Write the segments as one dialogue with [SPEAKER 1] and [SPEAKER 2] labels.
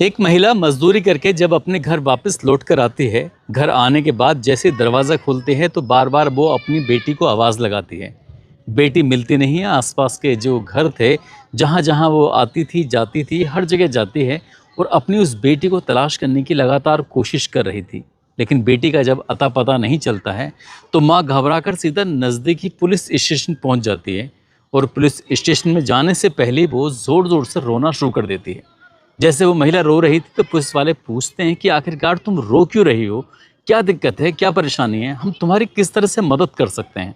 [SPEAKER 1] एक महिला मजदूरी करके जब अपने घर वापस लौट कर आती है, घर आने के बाद जैसे दरवाज़ा खोलती है तो बार बार वो अपनी बेटी को आवाज़ लगाती है। बेटी मिलती नहीं है। आसपास के जो घर थे, जहाँ जहाँ वो आती थी जाती थी, हर जगह जाती है और अपनी उस बेटी को तलाश करने की लगातार कोशिश कर रही थी। लेकिन बेटी का जब अता पता नहीं चलता है तो माँ घबराकर सीधा नज़दीकी पुलिस स्टेशन पहुँच जाती है और पुलिस स्टेशन में जाने से पहले वो ज़ोर ज़ोर से रोना शुरू कर देती है। जैसे वो महिला रो रही थी तो पुलिस वाले पूछते हैं कि आखिरकार तुम रो क्यों रही हो, क्या दिक्कत है, क्या परेशानी है, हम तुम्हारी किस तरह से मदद कर सकते हैं।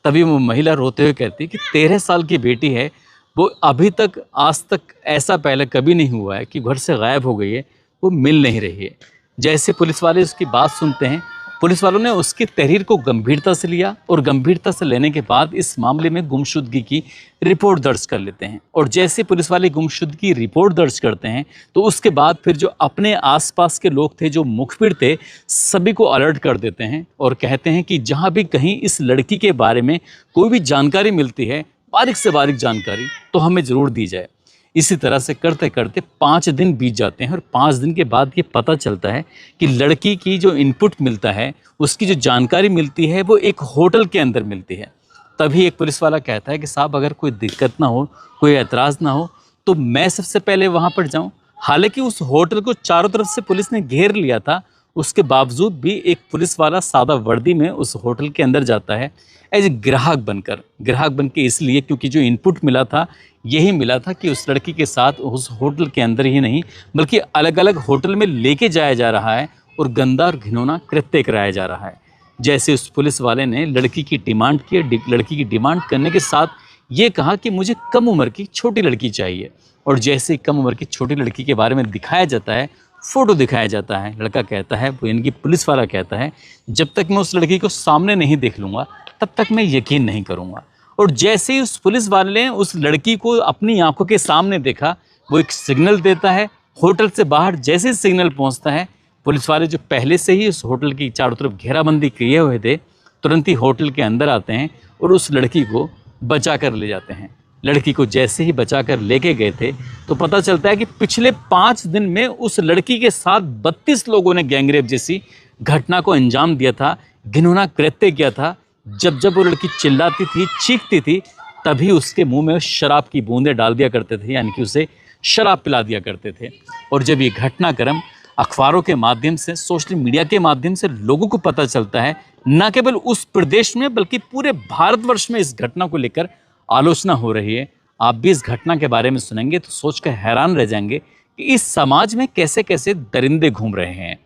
[SPEAKER 1] तभी वो महिला रोते हुए कहती है कि 13 साल की बेटी है, वो अभी तक आज तक ऐसा पहले कभी नहीं हुआ है कि घर से गायब हो गई है, वो मिल नहीं रही है। जैसे पुलिस वाले उसकी बात सुनते हैं, पुलिस वालों ने उसकी तहरीर को गंभीरता से लिया और गंभीरता से लेने के बाद इस मामले में गुमशुदगी की रिपोर्ट दर्ज कर लेते हैं। और जैसे पुलिस वाले गुमशुदगी की रिपोर्ट दर्ज करते हैं तो उसके बाद फिर जो अपने आसपास के लोग थे, जो मुखबिर थे, सभी को अलर्ट कर देते हैं और कहते हैं कि जहाँ भी कहीं इस लड़की के बारे में कोई भी जानकारी मिलती है, बारीक से बारीक जानकारी, तो हमें ज़रूर दी जाए। इसी तरह से करते करते 5 दिन बीत जाते हैं और 5 दिन के बाद ये पता चलता है कि लड़की की जो इनपुट मिलता है, उसकी जो जानकारी मिलती है, वो एक होटल के अंदर मिलती है। तभी एक पुलिस वाला कहता है कि साहब, अगर कोई दिक्कत ना हो, कोई एतराज़ ना हो, तो मैं सबसे पहले वहाँ पर जाऊँ। हालांकि उस होटल को चारों तरफ से पुलिस ने घेर लिया था, उसके बावजूद भी एक पुलिस वाला सादा वर्दी में उस होटल के अंदर जाता है एज ग्राहक बन के इसलिए क्योंकि जो इनपुट मिला था, यही मिला था कि उस लड़की के साथ उस होटल के अंदर ही नहीं बल्कि अलग अलग होटल में लेके जाया जा रहा है और गंदा और घिनौना कृत्य कराया जा रहा है। जैसे उस पुलिस वाले ने लड़की की डिमांड की, लड़की की डिमांड करने के साथ ये कहा कि मुझे कम उम्र की छोटी लड़की चाहिए। और जैसे कम उम्र की छोटी लड़की के बारे में दिखाया जाता है, फ़ोटो दिखाया जाता है, लड़का कहता है, वो यानी कि पुलिस वाला कहता है, जब तक मैं उस लड़की को सामने नहीं देख लूँगा तब तक मैं यकीन नहीं करूँगा। और जैसे ही उस पुलिस वाले ने उस लड़की को अपनी आंखों के सामने देखा, वो एक सिग्नल देता है। होटल से बाहर जैसे ही सिग्नल पहुंचता है, पुलिस वाले जो पहले से ही उस होटल की चारों तरफ घेराबंदी किए हुए थे, तुरंत ही होटल के अंदर आते हैं और उस लड़की को बचा कर ले जाते हैं। लड़की को जैसे ही बचा कर लेके गए थे तो पता चलता है कि पिछले 5 दिन में उस लड़की के साथ 32 लोगों ने गैंगरेप जैसी घटना को अंजाम दिया था, घिनौना कृत्य किया था। जब जब वो लड़की चिल्लाती थी, चीखती थी, तभी उसके मुंह में शराब की बूंदें डाल दिया करते थे, यानी कि उसे शराब पिला दिया करते थे। और जब ये घटनाक्रम अखबारों के माध्यम से, सोशल मीडिया के माध्यम से लोगों को पता चलता है, न केवल उस प्रदेश में बल्कि पूरे भारतवर्ष में इस घटना को लेकर आलोचना हो रही है। आप भी इस घटना के बारे में सुनेंगे तो सोचकर हैरान रह जाएंगे कि इस समाज में कैसे कैसे दरिंदे घूम रहे हैं।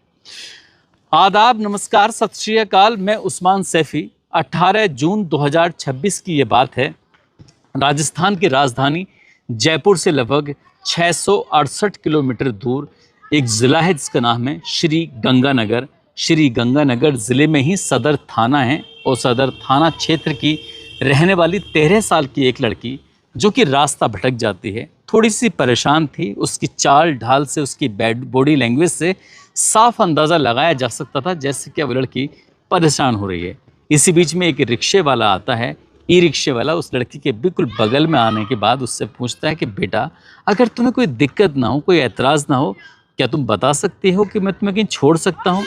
[SPEAKER 1] आदाब, नमस्कार, सत श्री अकाल। मैं उस्मान सैफी। 18 जून 2026 की ये बात है। राजस्थान की राजधानी जयपुर से लगभग 668 किलोमीटर दूर एक ज़िला है जिसका नाम है श्री गंगानगर। श्री गंगानगर ज़िले में ही सदर थाना है और सदर थाना क्षेत्र की रहने वाली 13 साल की एक लड़की जो कि रास्ता भटक जाती है, थोड़ी सी परेशान थी। उसकी चाल ढाल से, उसकी बॉडी लैंग्वेज से साफ अंदाज़ा लगाया जा सकता था जैसे कि वो लड़की परेशान हो रही है। इसी बीच में एक रिक्शे वाला आता है। ई रिक्शे वाला उस लड़की के बिल्कुल बगल में आने के बाद उससे पूछता है कि बेटा, अगर तुम्हें कोई दिक्कत ना हो, कोई एतराज़ ना हो, क्या तुम बता सकती हो कि मैं तुम्हें कहीं छोड़ सकता हूँ।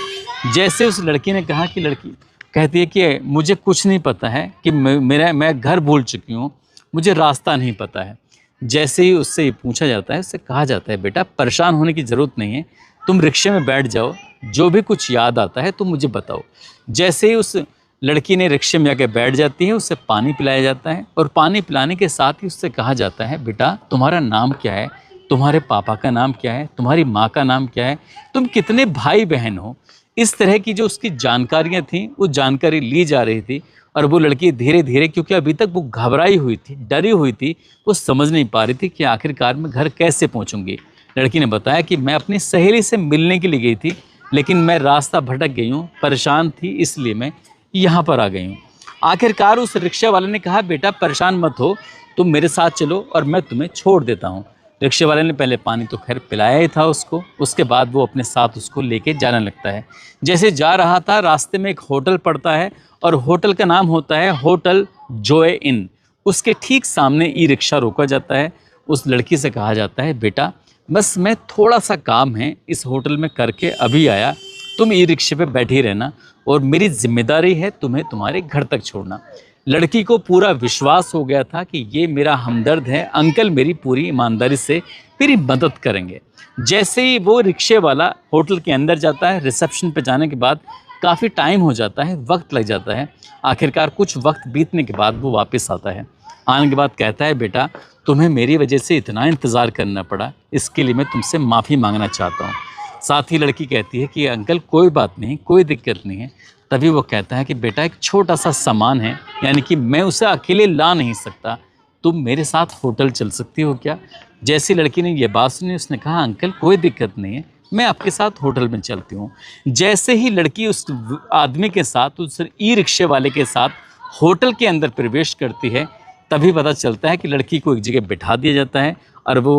[SPEAKER 1] जैसे उस लड़की ने कहा कि लड़की कहती है कि मुझे कुछ नहीं पता है, कि मैं घर भूल चुकी हूँ, मुझे रास्ता नहीं पता है। जैसे ही उससे ये पूछा जाता है, उससे कहा जाता है बेटा, परेशान होने की ज़रूरत नहीं है, तुम रिक्शे में बैठ जाओ, जो भी कुछ याद आता है तुम मुझे बताओ। जैसे ही उस लड़की ने रिक्शे में आके बैठ जाती है, उससे पानी पिलाया जाता है और पानी पिलाने के साथ ही उससे कहा जाता है, बेटा तुम्हारा नाम क्या है, तुम्हारे पापा का नाम क्या है, तुम्हारी माँ का नाम क्या है, तुम कितने भाई बहन हो। इस तरह की जो उसकी जानकारियाँ थीं, वो जानकारी ली जा रही थी। और वो लड़की धीरे धीरे, क्योंकि अभी तक वो घबराई हुई थी, डरी हुई थी, वो समझ नहीं पा रही थी कि आखिरकार मैं घर कैसे पहुँचूँगी। लड़की ने बताया कि मैं अपनी सहेली से मिलने के लिए गई थी, लेकिन मैं रास्ता भटक गई हूँ, परेशान थी, इसलिए मैं यहाँ पर आ गई हूँ। आखिरकार उस रिक्शा वाले ने कहा, बेटा परेशान मत हो, तुम मेरे साथ चलो और मैं तुम्हें छोड़ देता हूँ। रिक्शे वाले ने पहले पानी तो खैर पिलाया ही था उसको, उसके बाद वो अपने साथ उसको लेके जाने लगता है। जैसे जा रहा था, रास्ते में एक होटल पड़ता है और होटल का नाम होता है होटल जॉय इन। उसके ठीक सामने ई रिक्शा रोका जाता है। उस लड़की से कहा जाता है, बेटा बस मैं थोड़ा सा काम है इस होटल में करके अभी आया, तुम ई रिक्शे पे बैठी रहना और मेरी जिम्मेदारी है तुम्हें तुम्हारे घर तक छोड़ना। लड़की को पूरा विश्वास हो गया था कि ये मेरा हमदर्द है, अंकल मेरी पूरी ईमानदारी से मेरी मदद करेंगे। जैसे ही वो रिक्शे वाला होटल के अंदर जाता है, रिसेप्शन पे जाने के बाद काफ़ी टाइम हो जाता है, वक्त लग जाता है। आखिरकार कुछ वक्त बीतने के बाद वो वापस आता है। आने के बाद कहता है, बेटा तुम्हें मेरी वजह से इतना इंतज़ार करना पड़ा, इसके लिए मैं तुमसे माफ़ी मांगना चाहता हूँ। साथ ही लड़की कहती है कि अंकल कोई बात नहीं, कोई दिक्कत नहीं है। तभी वो कहता है कि बेटा एक छोटा सा सामान है, यानी कि मैं उसे अकेले ला नहीं सकता, तुम मेरे साथ होटल चल सकती हो क्या? जैसी लड़की ने ये बात सुनी उसने कहा, अंकल कोई दिक्कत नहीं है, मैं आपके साथ होटल में चलती हूँ। जैसे ही लड़की उस आदमी के साथ, उस ई रिक्शे वाले के साथ होटल के अंदर प्रवेश करती है, तभी पता चलता है कि लड़की को एक जगह बिठा दिया जाता है और वो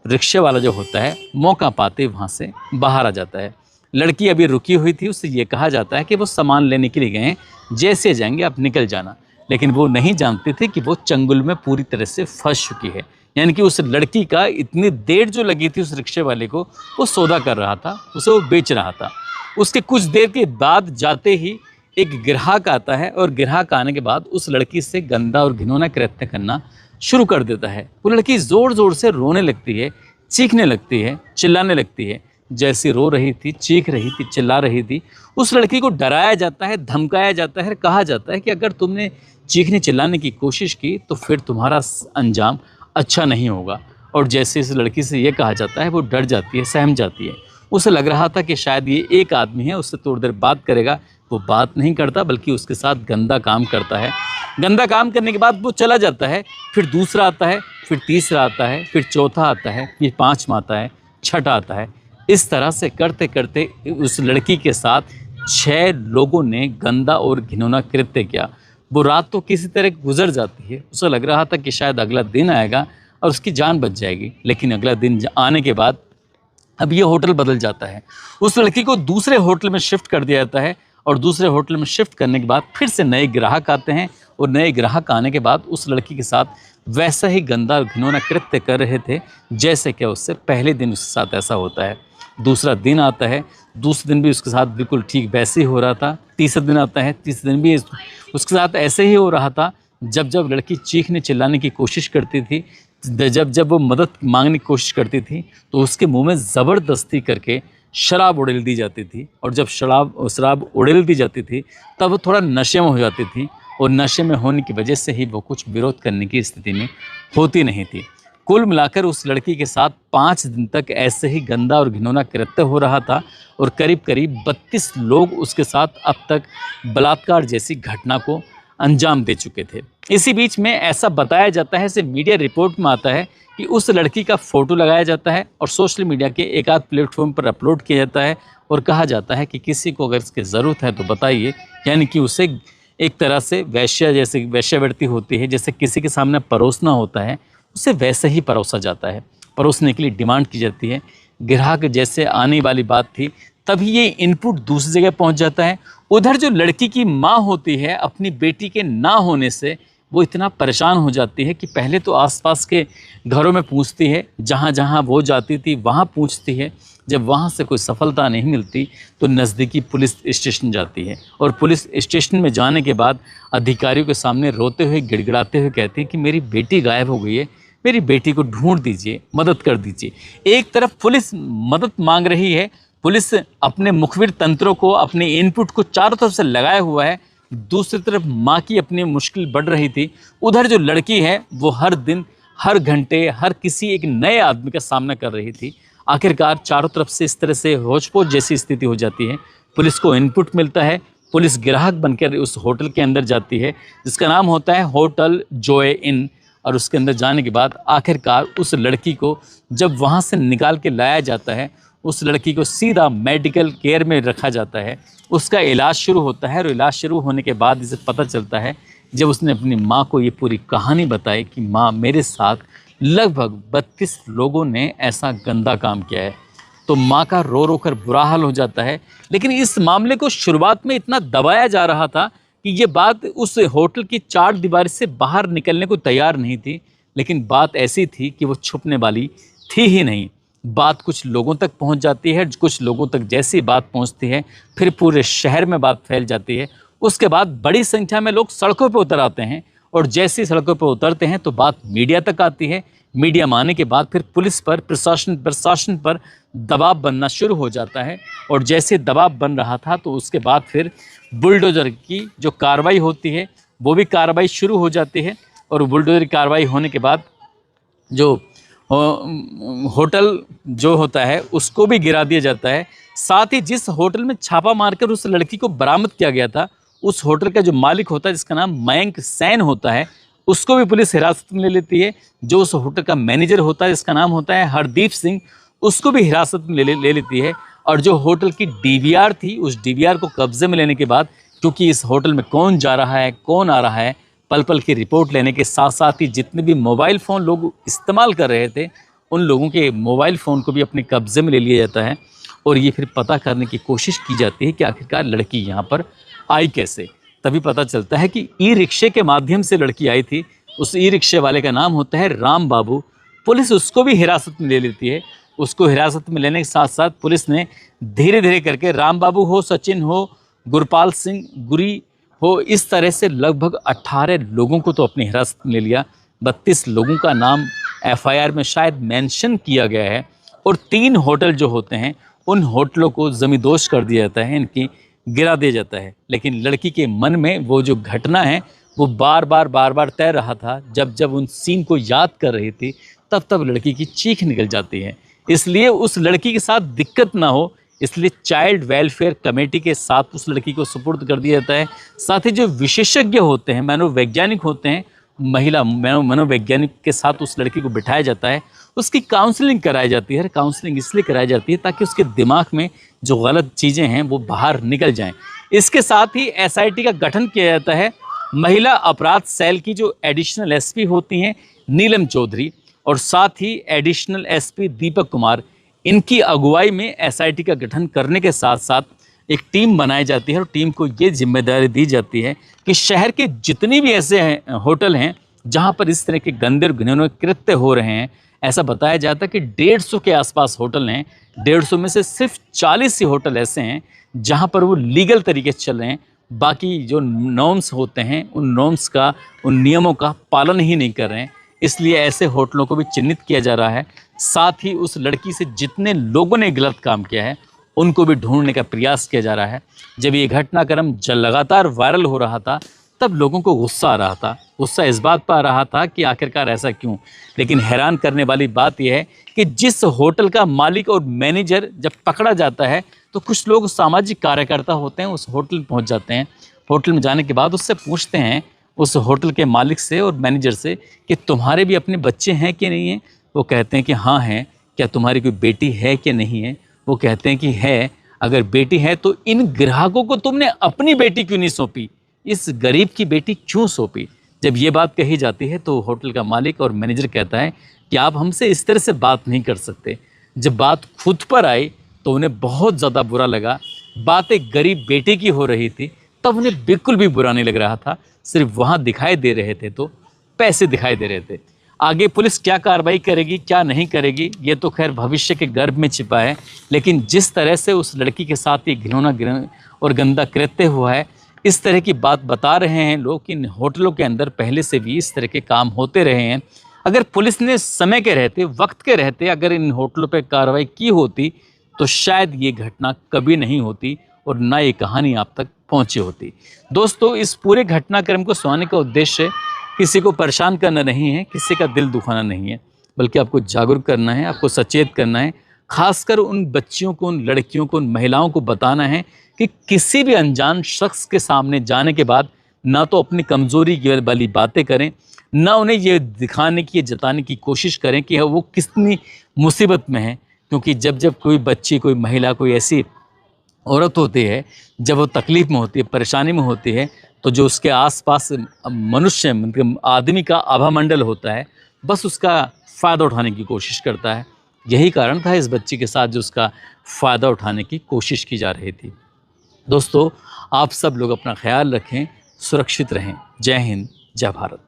[SPEAKER 1] रिक्शे वाला जो होता है मौका पाते वहाँ से बाहर आ जाता है। लड़की अभी रुकी हुई थी, उससे ये कहा जाता है कि वो सामान लेने के लिए गए हैं, जैसे जाएंगे आप निकल जाना। लेकिन वो नहीं जानते थे कि वो चंगुल में पूरी तरह से फंस चुकी है। यानी कि उस लड़की का इतनी देर जो लगी थी उस रिक्शे वाले को, वो सौदा कर रहा था, उसे वो बेच रहा था। उसके कुछ देर के बाद जाते ही एक ग्राहक आता है और ग्राहक आने के बाद उस लड़की से गंदा और घिनौना कृत्य करना शुरू कर देता है। वो लड़की ज़ोर ज़ोर से रोने लगती है, चीखने लगती है, चिल्लाने लगती है। जैसी रो रही थी, चीख रही थी, चिल्ला रही थी, उस लड़की को डराया जाता है, धमकाया जाता है, कहा जाता है कि अगर तुमने चीखने चिल्लाने की कोशिश की तो फिर तुम्हारा अंजाम अच्छा नहीं होगा। और जैसे इस लड़की से ये कहा जाता है वो डर जाती है, सहम जाती है। उसे लग रहा था कि शायद ये एक आदमी है, उससे थोड़ी देर बात करेगा, वो बात नहीं करता बल्कि उसके साथ गंदा काम करता है। गंदा काम करने के बाद वो चला जाता है, फिर दूसरा आता है, फिर तीसरा आता है, फिर चौथा आता है, फिर पाँचवा आता है, छठा आता है। इस तरह से करते करते उस लड़की के साथ 6 लोगों ने गंदा और घिनौना कृत्य किया। वो रात तो किसी तरह गुजर जाती है, उसे लग रहा था कि शायद अगला दिन आएगा और उसकी जान बच जाएगी। लेकिन अगला दिन आने के बाद अब ये होटल बदल जाता है। उस लड़की को दूसरे होटल में शिफ्ट कर दिया जाता है और दूसरे होटल में शिफ्ट करने के बाद फिर से नए ग्राहक आते हैं और नए ग्राहक आने के बाद उस लड़की के साथ वैसा ही गंदा और घिनौना कृत्य कर रहे थे जैसे कि उससे पहले दिन उसके साथ ऐसा होता है। दूसरा दिन आता है, दूसरे दिन भी उसके साथ बिल्कुल ठीक वैसे ही हो रहा था। तीसरा दिन आता है, तीसरे दिन भी उसके साथ ऐसे ही हो रहा था। जब जब लड़की चीखने चिल्लाने की कोशिश करती थी, जब जब वो मदद मांगने की कोशिश करती थी तो उसके मुंह में ज़बरदस्ती करके शराब उड़ेल दी जाती थी। और जब शराब उड़ेल दी जाती थी तब वो थोड़ा नशे में हो जाती थी और नशे में होने की वजह से ही वो कुछ विरोध करने की स्थिति में होती नहीं थी। कुल मिलाकर उस लड़की के साथ 5 दिन तक ऐसे ही गंदा और घिनौना कृत्य हो रहा था और करीब करीब 32 लोग उसके साथ अब तक बलात्कार जैसी घटना को अंजाम दे चुके थे। इसी बीच में ऐसा बताया जाता है, ऐसे मीडिया रिपोर्ट में आता है कि उस लड़की का फ़ोटो लगाया जाता है और सोशल मीडिया के एक आध प्लेटफॉर्म पर अपलोड किया जाता है और कहा जाता है कि किसी को अगर इसकी ज़रूरत है तो बताइए। यानी कि उसे एक तरह से वैश्या जैसे वैश्यावृत्ति होती है, जैसे किसी के सामने परोसना होता है, उसे वैसे ही परोसा जाता है, परोसने के लिए डिमांड की जाती है। ग्राहक जैसे आने वाली बात थी तभी ये इनपुट दूसरी जगह पहुंच जाता है। उधर जो लड़की की माँ होती है, अपनी बेटी के ना होने से वो इतना परेशान हो जाती है कि पहले तो आसपास के घरों में पूछती है, जहाँ जहाँ वो जाती थी वहाँ पूछती है। जब वहाँ से कोई सफलता नहीं मिलती तो नज़दीकी पुलिस स्टेशन जाती है और पुलिस स्टेशन में जाने के बाद अधिकारियों के सामने रोते हुए गिड़गिड़ाते हुए कहती है कि मेरी बेटी गायब हो गई है, मेरी बेटी को ढूंढ दीजिए, मदद कर दीजिए। एक तरफ पुलिस मदद मांग रही है, पुलिस अपने मुखबिर तंत्रों को, अपने इनपुट को चारों तरफ से लगाया हुआ है। दूसरी तरफ माँ की अपनी मुश्किल बढ़ रही थी। उधर जो लड़की है वो हर दिन, हर घंटे, हर किसी एक नए आदमी का सामना कर रही थी। आखिरकार चारों तरफ से इस तरह से होचपोच जैसी स्थिति हो जाती है। पुलिस को इनपुट मिलता है, पुलिस ग्राहक बनकर उस होटल के अंदर जाती है जिसका नाम होता है होटल जॉय इन। और उसके अंदर जाने के बाद आखिरकार उस लड़की को जब वहाँ से निकाल के लाया जाता है, उस लड़की को सीधा मेडिकल केयर में रखा जाता है। उसका इलाज शुरू होता है और इलाज शुरू होने के बाद इसे पता चलता है, जब उसने अपनी माँ को ये पूरी कहानी बताई कि माँ, मेरे साथ लगभग 32 लोगों ने ऐसा गंदा काम किया है, तो माँ का रो रो कर बुरा हाल हो जाता है। लेकिन इस मामले को शुरुआत में इतना दबाया जा रहा था कि ये बात उस होटल की 4 दीवारी से बाहर निकलने को तैयार नहीं थी। लेकिन बात ऐसी थी कि वो छुपने वाली थी ही नहीं। बात कुछ लोगों तक पहुंच जाती है, कुछ लोगों तक जैसी बात पहुंचती है फिर पूरे शहर में बात फैल जाती है। उसके बाद बड़ी संख्या में लोग सड़कों पर उतर आते हैं और जैसे सड़कों पर उतरते हैं तो बात मीडिया तक आती है। मीडिया में आने के बाद फिर पुलिस पर, प्रशासन पर दबाव बनना शुरू हो जाता है और जैसे दबाव बन रहा था तो उसके बाद फिर बुलडोज़र की जो कार्रवाई होती है वो भी कार्रवाई शुरू हो जाती है और बुलडोज़र की कार्रवाई होने के बाद जो होटल जो होता है उसको भी गिरा दिया जाता है। साथ ही जिस होटल में छापा मारकर उस लड़की को बरामद किया गया था, उस होटल का जो मालिक होता है जिसका नाम मयंक सैन होता है, उसको भी पुलिस हिरासत में ले लेती है। जो उस होटल का मैनेजर होता है जिसका नाम होता है हरदीप सिंह, उसको भी हिरासत में ले लेती है। और जो होटल की डीवीआर थी, उस डीवीआर को कब्जे में लेने के बाद, क्योंकि इस होटल में कौन जा रहा है कौन आ रहा है पल पल की रिपोर्ट लेने के साथ साथ ही जितने भी मोबाइल फ़ोन लोग इस्तेमाल कर रहे थे उन लोगों के मोबाइल फ़ोन को भी अपने कब्जे में ले लिया जाता है और ये फिर पता करने की कोशिश की जाती है कि आखिरकार लड़की यहाँ पर आई कैसे। तभी पता चलता है कि ई रिक्शे के माध्यम से लड़की आई थी। उस ई रिक्शे वाले का नाम होता है राम बाबू। पुलिस उसको भी हिरासत में ले लेती है। उसको हिरासत में लेने के साथ साथ पुलिस ने धीरे धीरे करके राम बाबू हो, सचिन हो, गुरपाल सिंह गुरी हो, इस तरह से लगभग 18 लोगों को तो अपनी हिरासत में ले लिया। 32 लोगों का नाम एफआईआर में शायद मेंशन किया गया है और 3 होटल जो होते हैं उन होटलों को ज़मींदोज़ कर दिया जाता है, इनकी गिरा दिया जाता है। लेकिन लड़की के मन में वो जो घटना है वो बार बार तैर रहा था। जब जब उन सीन को याद कर रही थी तब तब लड़की की चीख निकल जाती है। इसलिए उस लड़की के साथ दिक्कत ना हो इसलिए चाइल्ड वेलफेयर कमेटी के साथ उस लड़की को सुपुर्द कर दिया जाता है। साथ ही जो विशेषज्ञ होते हैं, मनोवैज्ञानिक होते हैं, महिला मनोवैज्ञानिक के साथ उस लड़की को बिठाया जाता है। उसकी काउंसलिंग कराई जाती है। काउंसलिंग इसलिए कराई जाती है ताकि उसके दिमाग में जो गलत चीज़ें हैं वो बाहर निकल जाएं। इसके साथ ही एसआईटी का गठन किया जाता है। महिला अपराध सेल की जो एडिशनल एसपी होती हैं नीलम चौधरी और साथ ही एडिशनल एसपी दीपक कुमार, इनकी अगुवाई में एसआईटी का गठन करने के साथ साथ एक टीम बनाई जाती है और टीम को ये जिम्मेदारी दी जाती है कि शहर के जितने भी ऐसे होटल हैं जहां पर इस तरह के गंदे और घिनौने कृत्य हो रहे हैं, ऐसा बताया जाता है कि 150 के आसपास होटल हैं। 150 में से सिर्फ 40 ही होटल ऐसे हैं जहां पर वो लीगल तरीके से चल रहे हैं। बाकी जो नॉर्म्स होते हैं उन नॉर्म्स का, उन नियमों का पालन ही नहीं कर रहे हैं। इसलिए ऐसे होटलों को भी चिन्हित किया जा रहा है। साथ ही उस लड़की से जितने लोगों ने गलत काम किया है उनको भी ढूंढने का प्रयास किया जा रहा है। जब ये घटनाक्रम लगातार वायरल हो रहा था तब लोगों को गुस्सा आ रहा था। गुस्सा इस बात पर आ रहा था कि आखिरकार ऐसा क्यों। लेकिन हैरान करने वाली बात यह है कि जिस होटल का मालिक और मैनेजर जब पकड़ा जाता है तो कुछ लोग सामाजिक कार्यकर्ता होते हैं, उस होटल में पहुंच जाते हैं। होटल में जाने के बाद उससे पूछते हैं, उस होटल के मालिक से और मैनेजर से, कि तुम्हारे भी अपने बच्चे हैं कि नहीं हैं। वो कहते हैं कि हाँ हैं। क्या तुम्हारी कोई बेटी है कि नहीं है। वो कहते हैं कि है। अगर बेटी है तो इन ग्राहकों को तुमने अपनी बेटी क्यों नहीं सौंपी, इस गरीब की बेटी क्यों सौंपी। जब ये बात कही जाती है तो होटल का मालिक और मैनेजर कहता है कि आप हमसे इस तरह से बात नहीं कर सकते। जब बात खुद पर आई तो उन्हें बहुत ज़्यादा बुरा लगा। बात एक गरीब बेटे की हो रही थी तब उन्हें बिल्कुल भी बुरा नहीं लग रहा था। सिर्फ वहाँ दिखाई दे रहे थे तो पैसे दिखाई दे रहे थे। आगे पुलिस क्या कार्रवाई करेगी क्या नहीं करेगी ये तो खैर भविष्य के गर्भ में छिपा है। लेकिन जिस तरह से उस लड़की के साथ ये घिनौना और गंदा कृत्य हुआ है, इस तरह की बात बता रहे हैं लोग कि इन होटलों के अंदर पहले से भी इस तरह के काम होते रहे हैं। अगर पुलिस ने समय के रहते, वक्त के रहते अगर इन होटलों पर कार्रवाई की होती तो शायद ये घटना कभी नहीं होती और ना ये कहानी आप तक पहुंची होती। दोस्तों, इस पूरे घटनाक्रम को सुनाने का उद्देश्य किसी को परेशान करना नहीं है, किसी का दिल दुखाना नहीं है, बल्कि आपको जागरूक करना है, आपको सचेत करना है। खासकर उन बच्चियों को, उन लड़कियों को, उन महिलाओं को बताना है कि किसी भी अनजान शख्स के सामने जाने के बाद ना तो अपनी कमज़ोरी वाली बातें करें, ना उन्हें ये दिखाने की, ये जताने की कोशिश करें कि वो कितनी मुसीबत में है। क्योंकि जब जब कोई बच्ची, कोई महिला, कोई ऐसी औरत होती है, जब वो तकलीफ़ में होती है, परेशानी में होती है, तो जो उसके आसपास मनुष्य, मतलब आदमी का आभामंडल होता है, बस उसका फ़ायदा उठाने की कोशिश करता है। यही कारण था इस बच्ची के साथ जो उसका फ़ायदा उठाने की कोशिश की जा रही थी। दोस्तों, आप सब लोग अपना ख्याल रखें, सुरक्षित रहें। जय हिंद, जय भारत।